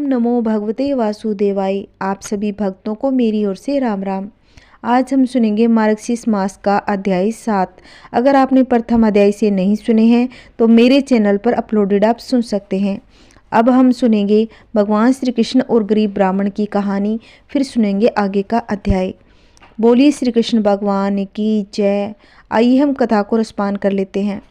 ओम नमो भगवते वासुदेवाय। आप सभी भक्तों को मेरी ओर से राम राम। आज हम सुनेंगे मार्गशीर्ष मास का अध्याय 7। अगर आपने प्रथम अध्याय से नहीं सुने हैं तो मेरे चैनल पर अपलोडेड आप सुन सकते हैं। अब हम सुनेंगे भगवान श्री कृष्ण और गरीब ब्राह्मण की कहानी, फिर सुनेंगे आगे का अध्याय। बोलिए श्री कृष्ण भगवान की जय। आइए हम कथा को रसपान कर लेते हैं।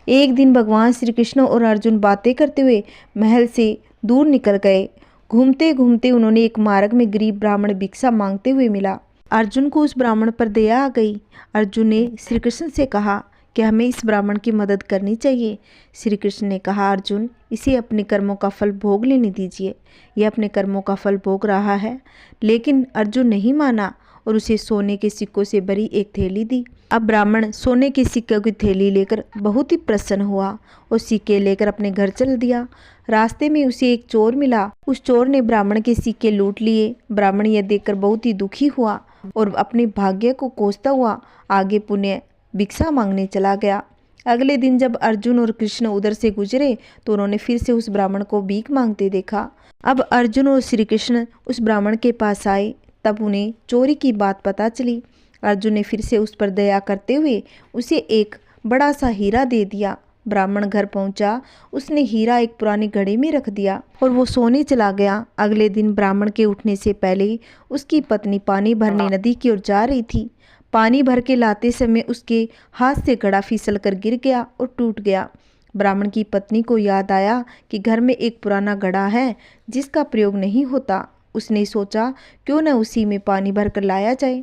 एक दिन भगवान श्री कृष्ण और अर्जुन बातें करते हुए महल से दूर निकल गए। घूमते घूमते उन्होंने एक मार्ग में गरीब ब्राह्मण भिक्षा मांगते हुए मिला। अर्जुन को उस ब्राह्मण पर दया आ गई। अर्जुन ने श्री कृष्ण से कहा कि हमें इस ब्राह्मण की मदद करनी चाहिए। श्री कृष्ण ने कहा, अर्जुन, इसे अपने कर्मों का फल भोग लेने दीजिए। यह अपने कर्मों का फल भोग रहा है। लेकिन अर्जुन नहीं माना और उसे सोने के सिक्कों से भरी एक थैली दी। अब ब्राह्मण सोने के सिक्कों की थैली लेकर बहुत ही प्रसन्न हुआ और सिक्के लेकर अपने घर चल दिया। रास्ते में उसे एक चोर मिला। उस चोर ने ब्राह्मण के सिक्के लूट लिए। ब्राह्मण यह देखकर बहुत ही दुखी हुआ और अपने भाग्य को कोसता हुआ आगे पुण्य भिक्षा मांगने चला गया। अगले दिन जब अर्जुन और कृष्ण उधर से गुजरे तो उन्होंने फिर से उस ब्राह्मण को भीख मांगते देखा। अब अर्जुन और श्री कृष्ण उस ब्राह्मण के पास आए। तब उन्हें चोरी की बात पता चली। अर्जुन ने फिर से उस पर दया करते हुए उसे एक बड़ा सा हीरा दे दिया। ब्राह्मण घर पहुंचा। उसने हीरा एक पुरानी घड़े में रख दिया और वो सोने चला गया। अगले दिन ब्राह्मण के उठने से पहले उसकी पत्नी पानी भरने नदी की ओर जा रही थी। पानी भर के लाते समय उसके हाथ से घड़ा फिसल कर गिर गया और टूट गया। ब्राह्मण की पत्नी को याद आया कि घर में एक पुराना घड़ा है जिसका प्रयोग नहीं होता। उसने सोचा क्यों न उसी में पानी भरकर लाया जाए।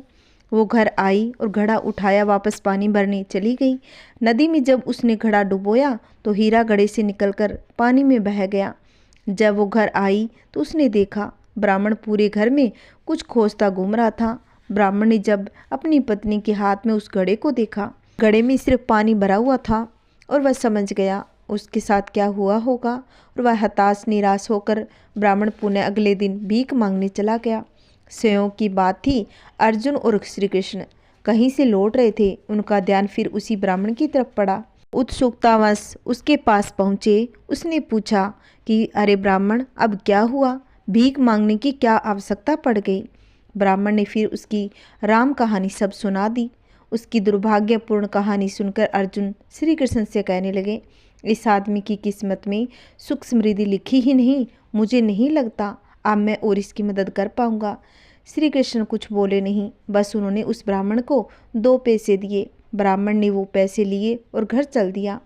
वो घर आई और घड़ा उठाया वापस पानी भरने चली गई। नदी में जब उसने घड़ा डुबोया तो हीरा घड़े से निकलकर पानी में बह गया। जब वो घर आई तो उसने देखा ब्राह्मण पूरे घर में कुछ खोजता घूम रहा था। ब्राह्मण ने जब अपनी पत्नी के हाथ में उस घड़े को देखा, घड़े में सिर्फ पानी भरा हुआ था और वह समझ गया उसके साथ क्या हुआ होगा और वह हताश निराश होकर ब्राह्मण पुनः अगले दिन भीख मांगने चला गया। संयोग की बात थी, अर्जुन और श्री कृष्ण कहीं से लौट रहे थे। उनका ध्यान फिर उसी ब्राह्मण की तरफ पड़ा। उत्सुकतावश उसके पास पहुँचे। उसने पूछा कि अरे ब्राह्मण, अब क्या हुआ? भीख मांगने की क्या आवश्यकता पड़ गई? ब्राह्मण ने फिर उसकी राम कहानी सब सुना दी। उसकी दुर्भाग्यपूर्ण कहानी सुनकर अर्जुन श्री कृष्ण से कहने लगे, इस आदमी की किस्मत में सुख समृद्धि लिखी ही नहीं। मुझे नहीं लगता अब मैं और इसकी मदद कर पाऊंगा। श्री कृष्ण कुछ बोले नहीं, बस उन्होंने उस ब्राह्मण को 2 पैसे दिए। ब्राह्मण ने वो पैसे लिए और घर चल दिया।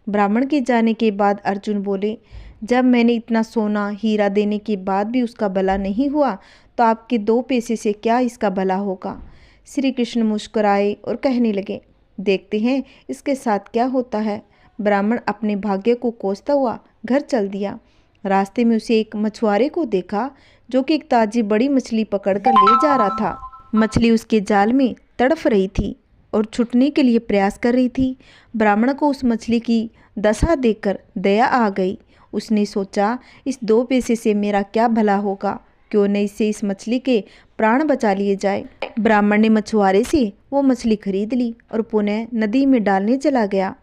ब्राह्मण के जाने के बाद अर्जुन बोले, जब मैंने इतना सोना हीरा देने के बाद भी उसका भला नहीं हुआ तो आपके 2 पैसे से क्या इसका भला होगा? श्री कृष्ण मुस्कुराए और कहने लगे, देखते हैं इसके साथ क्या होता है। ब्राह्मण अपने भाग्य को कोसता हुआ घर चल दिया। रास्ते में उसे एक मछुआरे को देखा जो कि एक ताजी बड़ी मछली पकड़कर ले जा रहा था। मछली उसके जाल में तड़फ रही थी और छूटने के लिए प्रयास कर रही थी। ब्राह्मण को उस मछली की दशा देखकर दया आ गई। उसने सोचा, इस 2 पैसे से मेरा क्या भला होगा, क्यों न इससे इस मछली के प्राण बचा लिए जाए। ब्राह्मण ने मछुआरे से वो मछली खरीद ली और पुनः नदी में डालने चला गया।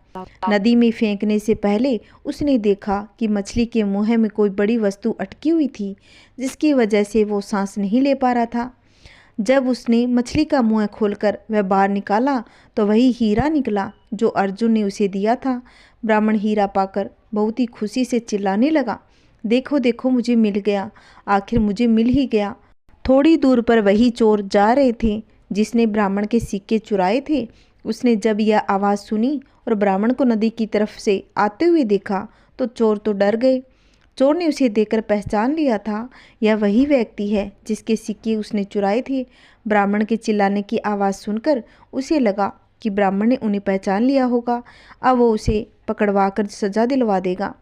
नदी में फेंकने से पहले उसने देखा कि मछली के मुंह में कोई बड़ी वस्तु अटकी हुई थी जिसकी वजह से वो सांस नहीं ले पा रहा था। जब उसने मछली का मुंह खोलकर वह बाहर निकाला तो वही हीरा निकला जो अर्जुन ने उसे दिया था। ब्राह्मण हीरा पाकर बहुत ही खुशी से चिल्लाने लगा, देखो देखो, मुझे मिल गया, आखिर मुझे मिल ही गया। थोड़ी दूर पर वही चोर जा रहे थे जिसने ब्राह्मण के सिक्के चुराए थे। उसने जब यह आवाज़ सुनी और ब्राह्मण को नदी की तरफ से आते हुए देखा तो चोर तो डर गए। चोर ने उसे देखकर पहचान लिया था, यह वही व्यक्ति है जिसके सिक्के उसने चुराए थे। ब्राह्मण के चिल्लाने की आवाज़ सुनकर उसे लगा कि ब्राह्मण ने उन्हें पहचान लिया होगा। अब वो उसे पकड़वा कर सजा दिलवा देगा।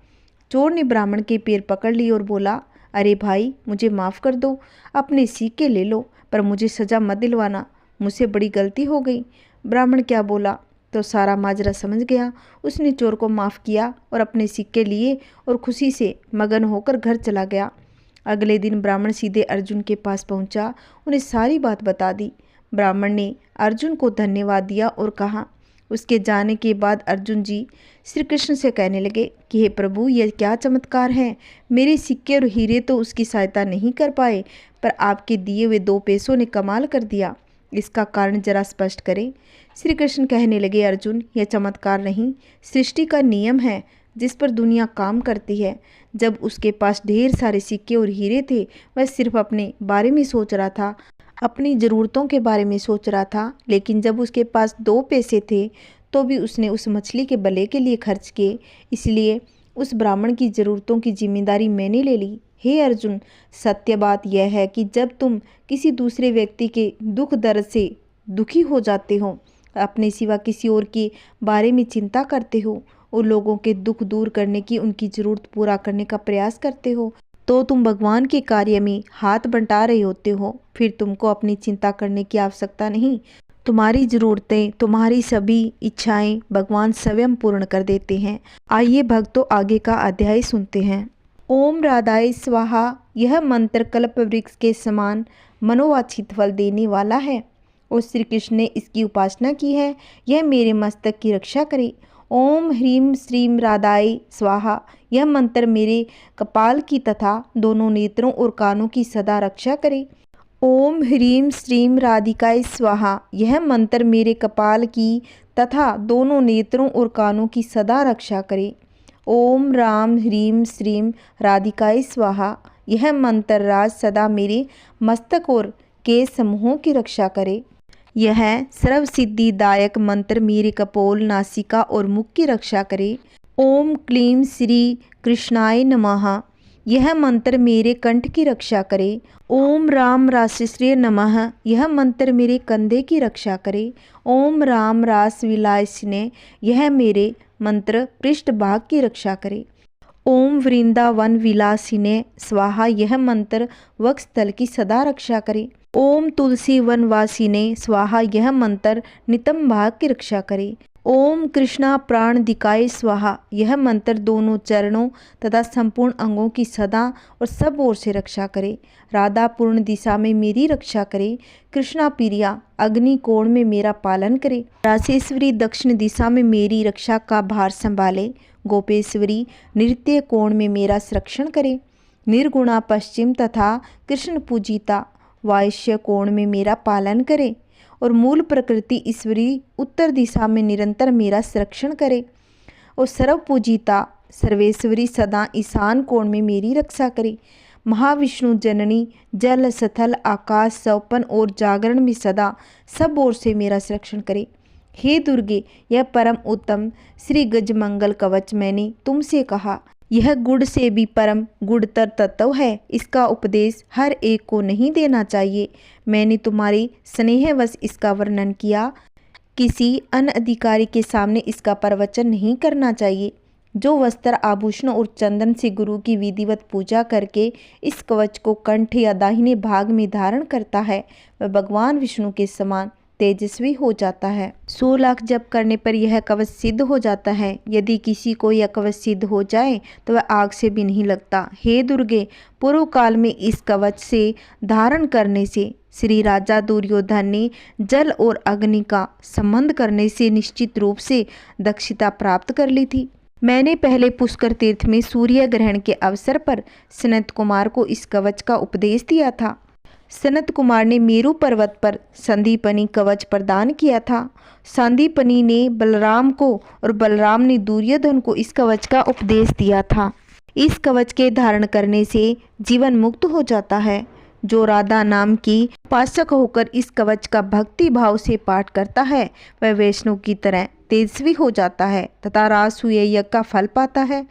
चोर ने ब्राह्मण के पैर पकड़ लिए और बोला, अरे भाई, मुझे माफ़ कर दो, अपने सिक्के ले लो, पर मुझे सज़ा मत दिलवाना, मुझसे बड़ी गलती हो गई। ब्राह्मण क्या बोला तो सारा माजरा समझ गया। उसने चोर को माफ़ किया और अपने सिक्के लिए और खुशी से मगन होकर घर चला गया। अगले दिन ब्राह्मण सीधे अर्जुन के पास पहुंचा, उन्हें सारी बात बता दी। ब्राह्मण ने अर्जुन को धन्यवाद दिया और कहा, उसके जाने के बाद अर्जुन जी श्री कृष्ण से कहने लगे कि हे प्रभु, यह क्या चमत्कार है। मेरे सिक्के और हीरे तो उसकी सहायता नहीं कर पाए, पर आपके दिए हुए 2 पैसों ने कमाल कर दिया। इसका कारण जरा स्पष्ट करें। श्री कृष्ण कहने लगे, अर्जुन, यह चमत्कार नहीं, सृष्टि का नियम है जिस पर दुनिया काम करती है। जब उसके पास ढेर सारे सिक्के और हीरे थे, वह सिर्फ अपने बारे में सोच रहा था, अपनी ज़रूरतों के बारे में सोच रहा था। लेकिन जब उसके पास 2 पैसे थे तो भी उसने उस मछली के भले के लिए खर्च किए। इसलिए उस ब्राह्मण की ज़रूरतों की जिम्मेदारी मैंने ले ली। हे अर्जुन, सत्य बात यह है कि जब तुम किसी दूसरे व्यक्ति के दुख दर्द से दुखी हो जाते हो, अपने सिवा किसी और के बारे में चिंता करते हो और लोगों के दुख दूर करने की, उनकी ज़रूरत पूरा करने का प्रयास करते हो, तो तुम भगवान के कार्य में हाथ बंटा रहे होते हो। फिर तुमको अपनी चिंता करने की आवश्यकता नहीं। तुम्हारी ज़रूरतें, तुम्हारी सभी इच्छाएं भगवान स्वयं पूर्ण कर देते हैं। आइए भक्तों, आगे का अध्याय सुनते हैं। ओम राधाय स्वाहा। यह मंत्र कल्प वृक्ष के समान मनोवांछित फल देने वाला है और श्री कृष्ण ने इसकी उपासना की है। यह मेरे मस्तक की रक्षा करे। ओम ह्रीम श्रीम राधाय स्वाहा। यह मंत्र मेरे कपाल की तथा दोनों नेत्रों और कानों की सदा रक्षा करे। ओम ह्रीम श्रीम राधिकाय स्वाहा। यह मंत्र मेरे कपाल की तथा दोनों नेत्रों और कानों की सदा रक्षा करे। ओम राम ह्रीम श्रीम राधिकाय स्वाहा। यह मंत्र राज सदा मेरे मस्तक और केश समूहों की रक्षा करे। यह सर्व सिद्धिदायक मंत्र मेरे कपोल, नासिका और मुख की रक्षा करे। ओम क्लीम श्री कृष्णाय नमः। यह मंत्र मेरे कंठ की रक्षा करे। ओम राम रासश्रेय नमः। यह मंत्र मेरे कंधे की रक्षा करे। ओम राम रास विलासिने। यह मेरे मंत्र पृष्ठ भाग की रक्षा करे। ओम वृंदावन विलासिने स्वाहा। यह मंत्र वक्षस्थल की सदा रक्षा करे। ओम तुलसी वनवासिने स्वाहा। यह मंत्र नितंब भाग की रक्षा करे। ओम कृष्णा प्राण दिकाय स्वाहा। यह मंत्र दोनों चरणों तथा संपूर्ण अंगों की सदा और सब ओर से रक्षा करे। राधा पूर्ण दिशा में मेरी रक्षा करे। कृष्णा प्रिया अग्नि कोण में मेरा पालन करे। रासेश्वरी दक्षिण दिशा में मेरी रक्षा का भार संभाले। गोपेश्वरी नृत्य कोण में मेरा संरक्षण करे। निर्गुणा पश्चिम तथा कृष्ण पूजिता वायश्य कोण में मेरा पालन करे। और मूल प्रकृति ईश्वरी उत्तर दिशा में निरंतर मेरा संरक्षण करे। और सर्व पूजिता सर्वेश्वरी सदा ईशान कोण में मेरी रक्षा करे। महाविष्णु जननी जल स्थल आकाश सौपन और जागरण में सदा सब ओर से मेरा संरक्षण करे। हे दुर्गे, यह परम उत्तम श्री गजमंगल कवच मैंने तुमसे कहा। यह गुड़ से भी परम गुड़तर तत्व है। इसका उपदेश हर एक को नहीं देना चाहिए। मैंने तुम्हारी स्नेहवश इसका वर्णन किया। किसी अनधिकारी के सामने इसका प्रवचन नहीं करना चाहिए। जो वस्त्र आभूषण और चंदन से गुरु की विधिवत पूजा करके इस कवच को कंठ या दाहिने भाग में धारण करता है, वह भगवान विष्णु के समान तेजस्वी हो जाता है। 100 लाख जप करने पर यह कवच सिद्ध हो जाता है। यदि किसी को यह कवच सिद्ध हो जाए तो वह आग से भी नहीं लगता। हे दुर्गे, पूर्व काल में इस कवच से धारण करने से श्री राजा दुर्योधन ने जल और अग्नि का संबंध करने से निश्चित रूप से दक्षता प्राप्त कर ली थी। मैंने पहले पुष्कर तीर्थ में सूर्य ग्रहण के अवसर पर सनत कुमार को इस कवच का उपदेश दिया था। सनत कुमार ने मेरु पर्वत पर संदीपनी कवच प्रदान किया था। संदीपनी ने बलराम को और बलराम ने दुर्योधन को इस कवच का उपदेश दिया था। इस कवच के धारण करने से जीवन मुक्त हो जाता है। जो राधा नाम की उपासक होकर इस कवच का भक्ति भाव से पाठ करता है, वह वैष्णव की तरह तेजस्वी हो जाता है तथा राजसूय यज्ञ का फल पाता है।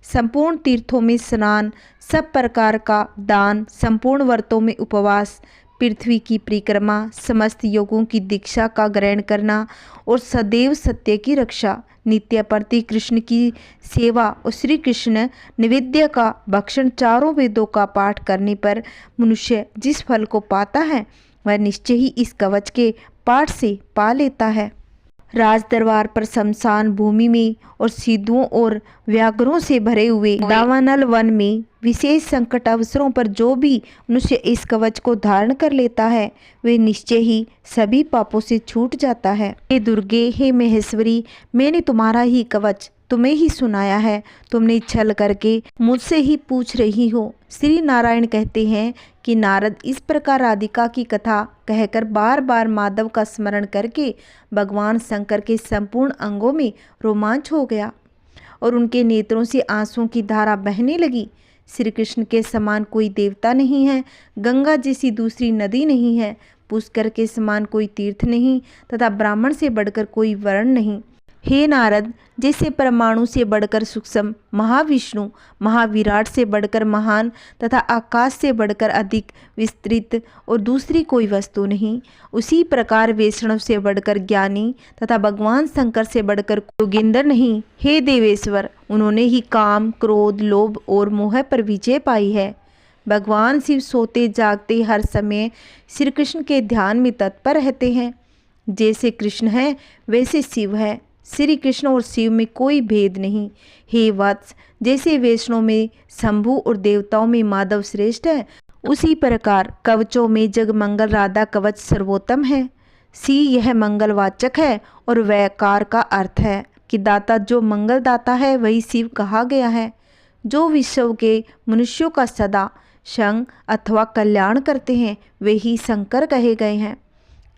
संपूर्ण तीर्थों में स्नान, सब प्रकार का दान, संपूर्ण व्रतों में उपवास, पृथ्वी की परिक्रमा, समस्त योगों की दीक्षा का ग्रहण करना और सदैव सत्य की रक्षा, नित्य प्रति कृष्ण की सेवा और श्री कृष्ण नैवेद्य का भक्षण, चारों वेदों का पाठ करने पर मनुष्य जिस फल को पाता है वह निश्चय ही इस कवच के पाठ से पा लेता है। राज दरबार पर शमशान भूमि में और सिद्धों और व्याघ्रों से भरे हुए दावानल वन में विशेष संकट अवसरों पर जो भी मनुष्य इस कवच को धारण कर लेता है वे निश्चय ही सभी पापों से छूट जाता है। हे दुर्गे, हे महेश्वरी, मैंने तुम्हारा ही कवच तुम्हें ही सुनाया है, तुमने छल करके मुझसे ही पूछ रही हो। श्री नारायण कहते हैं कि नारद इस प्रकार राधिका की कथा कहकर बार बार माधव का स्मरण करके भगवान शंकर के संपूर्ण अंगों में रोमांच हो गया और उनके नेत्रों से आंसुओं की धारा बहने लगी। श्री कृष्ण के समान कोई देवता नहीं है, गंगा जैसी दूसरी नदी नहीं है, पुष्कर के समान कोई तीर्थ नहीं तथा ब्राह्मण से बढ़कर कोई वर्ण नहीं। हे नारद, जैसे परमाणु से बढ़कर सूक्ष्म, महाविष्णु, महाविराट से बढ़कर महान तथा आकाश से बढ़कर अधिक विस्तृत और दूसरी कोई वस्तु नहीं, उसी प्रकार वैष्णव से बढ़कर ज्ञानी तथा भगवान शंकर से बढ़कर योगेंद्र नहीं। हे देवेश्वर, उन्होंने ही काम, क्रोध, लोभ और मोह पर विजय पाई है। भगवान शिव सोते जागते हर समय श्री कृष्ण के ध्यान में तत्पर रहते हैं। जैसे कृष्ण है वैसे शिव है, श्री कृष्ण और शिव में कोई भेद नहीं। हे वत्स, जैसे वैष्णव में शंभु और देवताओं में माधव श्रेष्ठ है, उसी प्रकार कवचों में जगमंगल राधा कवच सर्वोत्तम है। सी यह मंगलवाचक है और वैकार का अर्थ है कि दाता जो मंगल दाता है वही शिव कहा गया है। जो विश्व के मनुष्यों का सदा संग अथवा कल्याण करते हैं वे ही शंकर कहे गए हैं।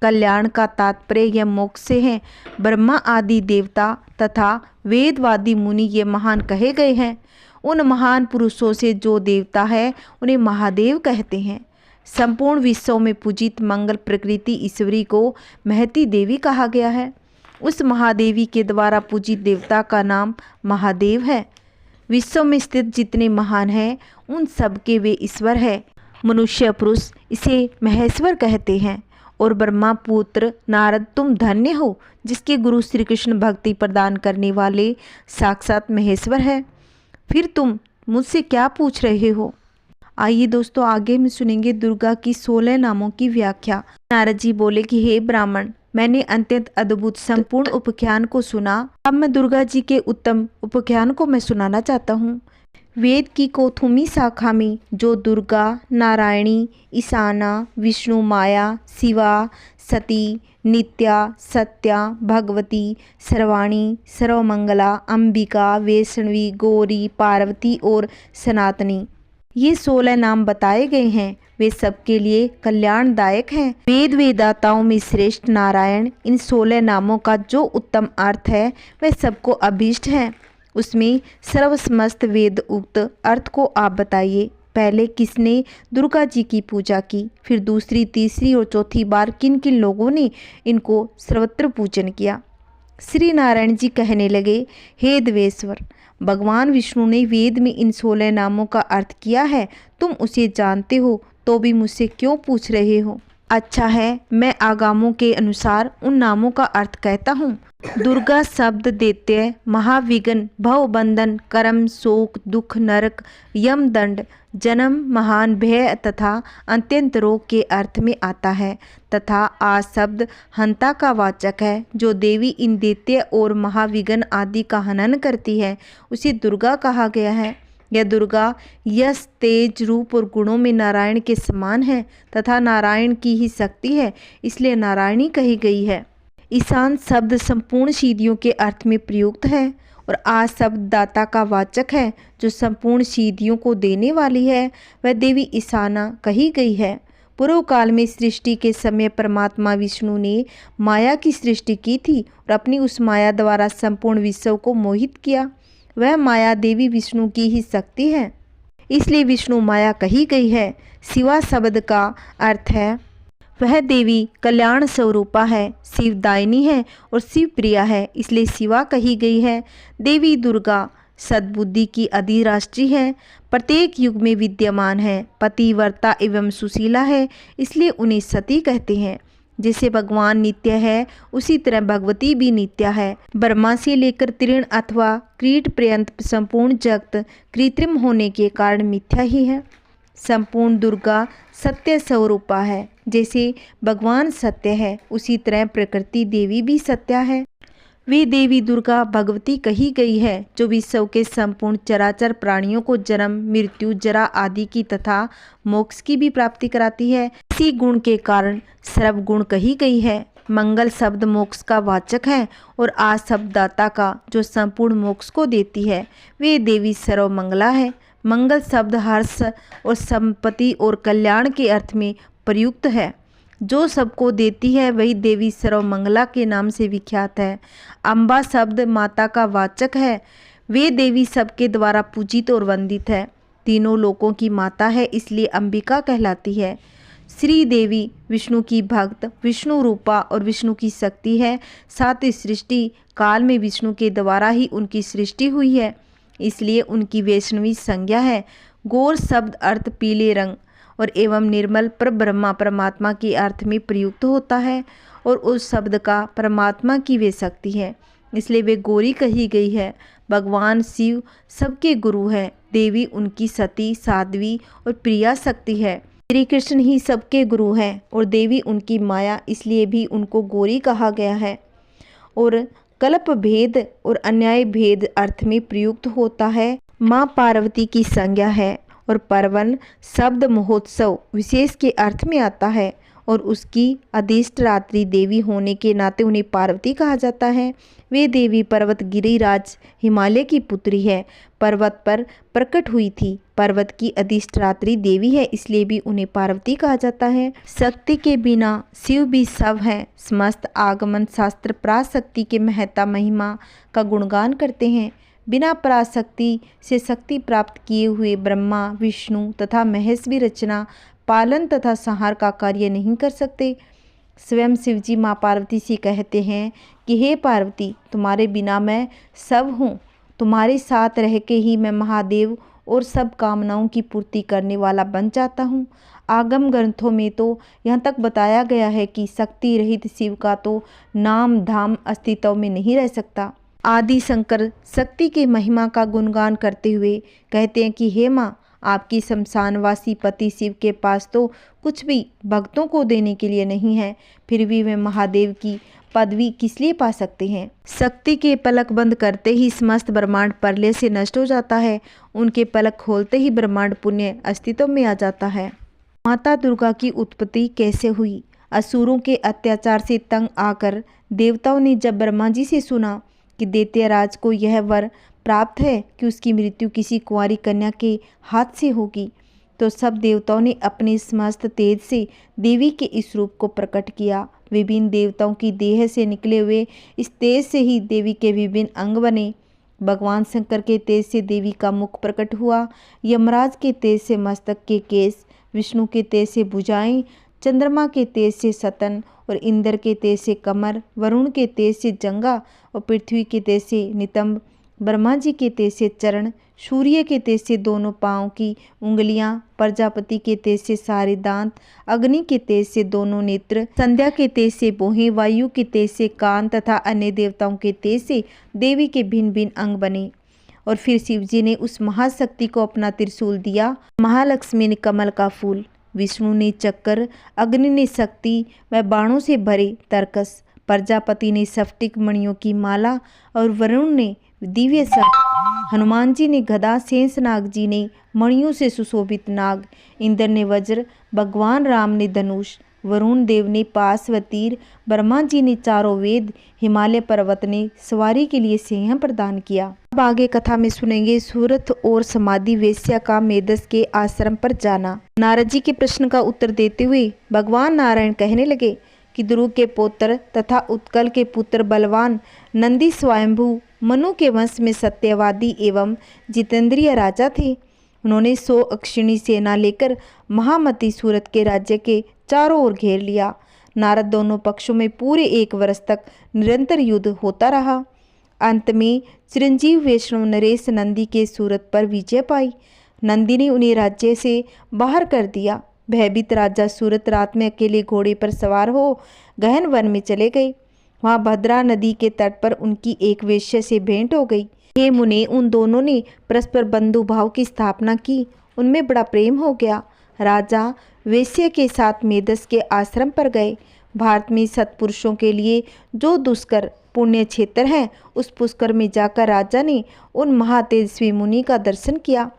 कल्याण का तात्पर्य यह मोक्ष से है। ब्रह्मा आदि देवता तथा वेदवादी मुनि ये महान कहे गए हैं। उन महान पुरुषों से जो देवता है उन्हें महादेव कहते हैं। संपूर्ण विश्व में पूजित मंगल प्रकृति ईश्वरी को महती देवी कहा गया है। उस महादेवी के द्वारा पूजित देवता का नाम महादेव है। विश्व में स्थित जितने महान हैं उन सब के वे ईश्वर है। मनुष्य पुरुष इसे महेश्वर कहते हैं। और ब्रह्मा पुत्र नारद, तुम धन्य हो जिसके गुरु श्री कृष्ण भक्ति प्रदान करने वाले साक्षात महेश्वर है। फिर तुम मुझसे क्या पूछ रहे हो? आइए दोस्तों, आगे में सुनेंगे दुर्गा की 16 नामों की व्याख्या। नारद जी बोले कि हे ब्राह्मण, मैंने अत्यंत अद्भुत संपूर्ण उपाख्यान को सुना। अब मैं दुर्गा जी के उत्तम उपाख्यान को मैं सुनाना चाहता हूँ। वेद की कौथुमी शाखा में जो दुर्गा, नारायणी, ईशाना, विष्णु, माया, शिवा, सती, नित्या, सत्या, भगवती, सर्वाणी, सर्वमंगला, अंबिका, वैष्णवी, गौरी, पार्वती और सनातनी, ये 16 नाम बताए गए हैं, वे सबके लिए कल्याणदायक हैं। वेद वेदाताओं में श्रेष्ठ नारायण, इन 16 नामों का जो उत्तम अर्थ है वह सबको अभीष्ट है। उसमें सर्वसमस्त वेद उक्त अर्थ को आप बताइए। पहले किसने दुर्गा जी की पूजा की, फिर दूसरी, तीसरी और चौथी बार किन किन लोगों ने इनको सर्वत्र पूजन किया? श्री नारायण जी कहने लगे, हे देवेश्वर, भगवान विष्णु ने वेद में इन 16 नामों का अर्थ किया है। तुम उसे जानते हो तो भी मुझसे क्यों पूछ रहे हो? अच्छा है, मैं आगामों के अनुसार उन नामों का अर्थ कहता हूँ। दुर्गा शब्द दैत्य, महाविघ्न, भवबंधन, कर्म, शोक, दुख, नरक, यम दंड, जन्म, महान भय तथा अत्यंत रोग के अर्थ में आता है तथा आ शब्द हंता का वाचक है। जो देवी इन दैत्य और महाविघ्न आदि का हनन करती है उसे दुर्गा कहा गया है। यह दुर्गा यश, तेज, रूप और गुणों में नारायण के समान है तथा नारायण की ही शक्ति है, इसलिए नारायणी कही गई है। ईशान शब्द संपूर्ण सिद्धियों के अर्थ में प्रयुक्त है और आ शब्द दाता का वाचक है, जो संपूर्ण सिद्धियों को देने वाली है। वह देवी ईशाना कही गई है। पूर्व काल में सृष्टि के समय परमात्मा विष्णु ने माया की सृष्टि की थी और अपनी उस माया द्वारा संपूर्ण विश्व को मोहित किया। वह माया देवी विष्णु की ही शक्ति है, इसलिए विष्णु माया कही गई है। शिवा शब्द का अर्थ है वह देवी कल्याण स्वरूपा है, शिवदायिनी है और शिव प्रिया है, इसलिए शिवा कही गई है। देवी दुर्गा सद्बुद्धि की अधिराष्ट्री है, प्रत्येक युग में विद्यमान है, पतिव्रता एवं सुशीला है, इसलिए उन्हें सती कहते हैं। जैसे भगवान नित्य है उसी तरह भगवती भी नित्य है। ब्रह्मा से लेकर तृण अथवा कीट पर्यंत संपूर्ण जगत कृत्रिम होने के कारण मिथ्या ही है। संपूर्ण दुर्गा सत्य स्वरूपा है। जैसे भगवान सत्य है उसी तरह प्रकृति देवी भी सत्य है। वे देवी दुर्गा भगवती कही गई है जो विश्व के संपूर्ण चराचर प्राणियों को जन्म, मृत्यु, जरा आदि की तथा मोक्ष की भी प्राप्ति कराती है। इसी गुण के कारण सर्व गुण कही गई है। मंगल शब्द मोक्ष का वाचक है और आ शब्द दाता का, जो संपूर्ण मोक्ष को देती है। वे देवी सर्वमंगला है। मंगल शब्द हर्ष और संपत्ति और कल्याण के अर्थ में प्रयुक्त है। जो सबको देती है वही देवी सर्वमंगला के नाम से विख्यात है। अम्बा शब्द माता का वाचक है। वे देवी सबके द्वारा पूजित और वंदित है। तीनों लोकों की माता है, इसलिए अंबिका कहलाती है। श्री देवी विष्णु की भक्त, विष्णु रूपा और विष्णु की शक्ति है। साथ ही सृष्टि काल में विष्णु के द्वारा ही उनकी सृष्टि हुई है, इसलिए उनकी वैष्णवी संज्ञा है। गौर शब्द अर्थ पीले रंग और एवं निर्मल पर ब्रह्मा परमात्मा के अर्थ में प्रयुक्त होता है और उस शब्द का परमात्मा की वे शक्ति है, इसलिए वे गौरी कही गई है। भगवान शिव सबके गुरु है। देवी उनकी सती, साध्वी और प्रिया शक्ति है। श्री कृष्ण ही सबके गुरु हैं और देवी उनकी माया, इसलिए भी उनको गौरी कहा गया है। और कल्प भेद और अन्याय भेद अर्थ में प्रयुक्त होता है। माँ पार्वती की संज्ञा है और पर्वन शब्द महोत्सव विशेष के अर्थ में आता है और उसकी अधिष्ठात्री देवी होने के नाते उन्हें पार्वती कहा जाता है। वे देवी पर्वत गिरिराज हिमालय की पुत्री है। पर्वत पर प्रकट हुई थी। पर्वत की अधिष्ठात्री देवी है, इसलिए भी उन्हें पार्वती कहा जाता है। शक्ति के बिना शिव भी सब है। समस्त आगमन शास्त्र पराशक्ति के महत्ता महिमा का गुणगान करते हैं। बिना पराशक्ति से शक्ति प्राप्त किए हुए ब्रह्मा, विष्णु तथा महेश भी रचना, पालन तथा संहार का कार्य नहीं कर सकते। स्वयं शिवजी माँ पार्वती से कहते हैं कि हे पार्वती, तुम्हारे बिना मैं सब हूँ। तुम्हारे साथ रह के ही मैं महादेव और सब कामनाओं की पूर्ति करने वाला बन जाता हूँ। आगम ग्रंथों में तो यहाँ तक बताया गया है कि शक्ति रहित शिव का तो नाम धाम अस्तित्व में नहीं रह सकता। आदि शंकर शक्ति के महिमा का गुणगान करते हुए कहते हैं कि हे माँ, आपकी शमशानवासी पति शिव के पास तो कुछ भी भक्तों को देने के लिए नहीं है, फिर भी वे महादेव की पदवी किस लिए पा सकते हैं। शक्ति के पलक बंद करते ही समस्त ब्रह्मांड प्रलय से नष्ट हो जाता है। उनके पलक खोलते ही ब्रह्मांड पुण्य अस्तित्व में आ जाता है। माता दुर्गा की उत्पत्ति कैसे हुई? असुरों के अत्याचार से तंग आकर देवताओं ने जब ब्रह्मा जी से सुना कि दैत्यराज को यह वर प्राप्त है कि उसकी मृत्यु किसी कुंवारी कन्या के हाथ से होगी, तो सब देवताओं ने अपने समस्त तेज से देवी के इस रूप को प्रकट किया। विभिन्न देवताओं की देह से निकले हुए इस तेज से ही देवी के विभिन्न अंग बने। भगवान शंकर के तेज से देवी का मुख प्रकट हुआ। यमराज के तेज से मस्तक के केस, विष्णु के तेज से भुजाएं, चंद्रमा के तेज से सतन और इंद्र के तेज से कमर, वरुण के तेज से जंगा और पृथ्वी के तेज से नितंब, ब्रह्मा जी के तेज से चरण, सूर्य के तेज से दोनों पांव की उंगलियां, प्रजापति के तेज से सारे दांत, अग्नि के तेज से दोनों नेत्र, संध्या के तेज से भौहें, वायु के तेज से कान तथा अन्य देवताओं के तेज से देवी के भिन्न भिन्न अंग बने। और फिर शिवजी ने उस महाशक्ति को अपना त्रिशूल दिया। महालक्ष्मी ने कमल का फूल, विष्णु ने चक्कर, अग्नि ने शक्ति व बाणों से भरे तरकस, प्रजापति ने स्फटिक मणियों की माला और वरुण ने दिव्य सर्प, हनुमान जी ने गदा, शेषनाग जी ने मणियों से सुशोभित नाग, इंद्र ने वज्र, भगवान राम ने धनुष, वरुण देव ने पास व तीर, ब्रह्मा जी ने चारों वेद, हिमालय पर्वत ने सवारी के लिए सिंह प्रदान किया। अब आगे कथा में सुनेंगे सूरत और समाधि वेश्या का मेदस के आश्रम पर जाना। नारद जी के प्रश्न का उत्तर देते हुए भगवान नारायण कहने लगे कि ध्रुव के पुत्र तथा उत्कल के पुत्र बलवान नंदी स्वयंभू मनु के वंश में सत्यवादी एवं जितेंद्रिय राजा थे। उन्होंने 100 अक्षिणी सेना लेकर महामती सूरत के राज्य के चारों ओर घेर लिया। नारद दोनों पक्षों में पूरे 1 वर्ष तक निरंतर युद्ध होता रहा। अंत में चिरंजीव वैष्णव नरेश नंदी के सूरत पर विजय पाई। नंदी ने उन्हें राज्य से बाहर कर दिया। भयभीत राजा सूरत रात में अकेले घोड़े पर सवार हो गहन वन में चले गए। वहाँ भद्रा नदी के तट पर उनकी एक वेश्या से भेंट हो गई। हे मुने, उन दोनों ने परस्पर बंधु भाव की स्थापना की। उनमें बड़ा प्रेम हो गया। राजा वेश्या के साथ मेदस के आश्रम पर गए। भारत में सत्पुरुषों के लिए जो दुष्कर पुण्य क्षेत्र है, उस पुष्कर में जाकर राजा ने उन महातेजस्वी मुनि का दर्शन किया।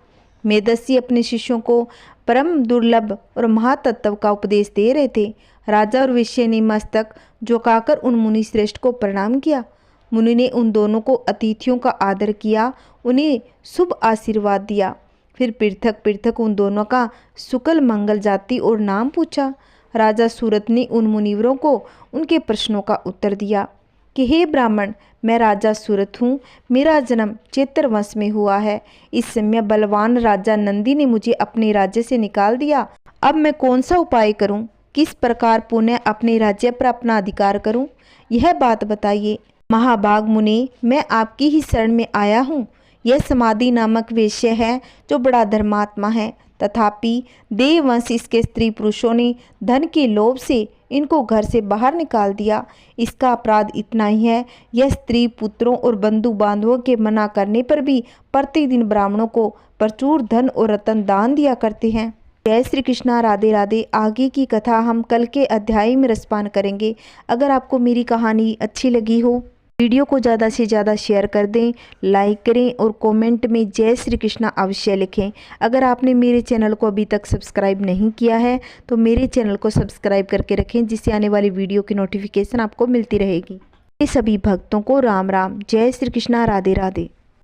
मेदसी अपने शिष्यों को परम दुर्लभ और महातत्व का उपदेश दे रहे थे। राजा और वेश्या ने मस्तक झुकाकर उन मुनि श्रेष्ठ को प्रणाम किया। मुनि ने उन दोनों को अतिथियों का आदर किया, उन्हें शुभ आशीर्वाद दिया। फिर पृथक पृथक उन दोनों का शुक्ल मंगल जाति और नाम पूछा। राजा सूरत ने उन मुनिवरों को उनके प्रश्नों का उत्तर दिया कि हे ब्राह्मण, मैं राजा सूरत हूँ। मेरा जन्म चैत्र वंश में हुआ है। इस समय बलवान राजा नंदी ने मुझे अपने राज्य से निकाल दिया। अब मैं कौन सा उपाय करूँ? किस प्रकार पुनः अपने राज्य पर अपना अधिकार करूँ? यह बात बताइए। महाभाग मुनि, मैं आपकी ही शरण में आया हूँ। यह समाधि नामक वेश्य है जो बड़ा धर्मात्मा है, तथापि देववंश इसके स्त्री पुरुषों ने धन के लोभ से इनको घर से बाहर निकाल दिया। इसका अपराध इतना ही है, यह स्त्री पुत्रों और बंधु बांधवों के मना करने पर भी प्रतिदिन ब्राह्मणों को प्रचुर धन और रत्न दान दिया करते हैं। जय श्री कृष्णा, राधे राधे। आगे की कथा हम कल के अध्याय में रसपान करेंगे। अगर आपको मेरी कहानी अच्छी लगी हो, वीडियो को ज़्यादा से ज़्यादा शेयर कर दें, लाइक करें और कमेंट में जय श्री कृष्णा अवश्य लिखें। अगर आपने मेरे चैनल को अभी तक सब्सक्राइब नहीं किया है तो मेरे चैनल को सब्सक्राइब करके रखें, जिससे आने वाली वीडियो की नोटिफिकेशन आपको मिलती रहेगी। सभी भक्तों को राम राम। जय श्री कृष्णा, राधे राधे।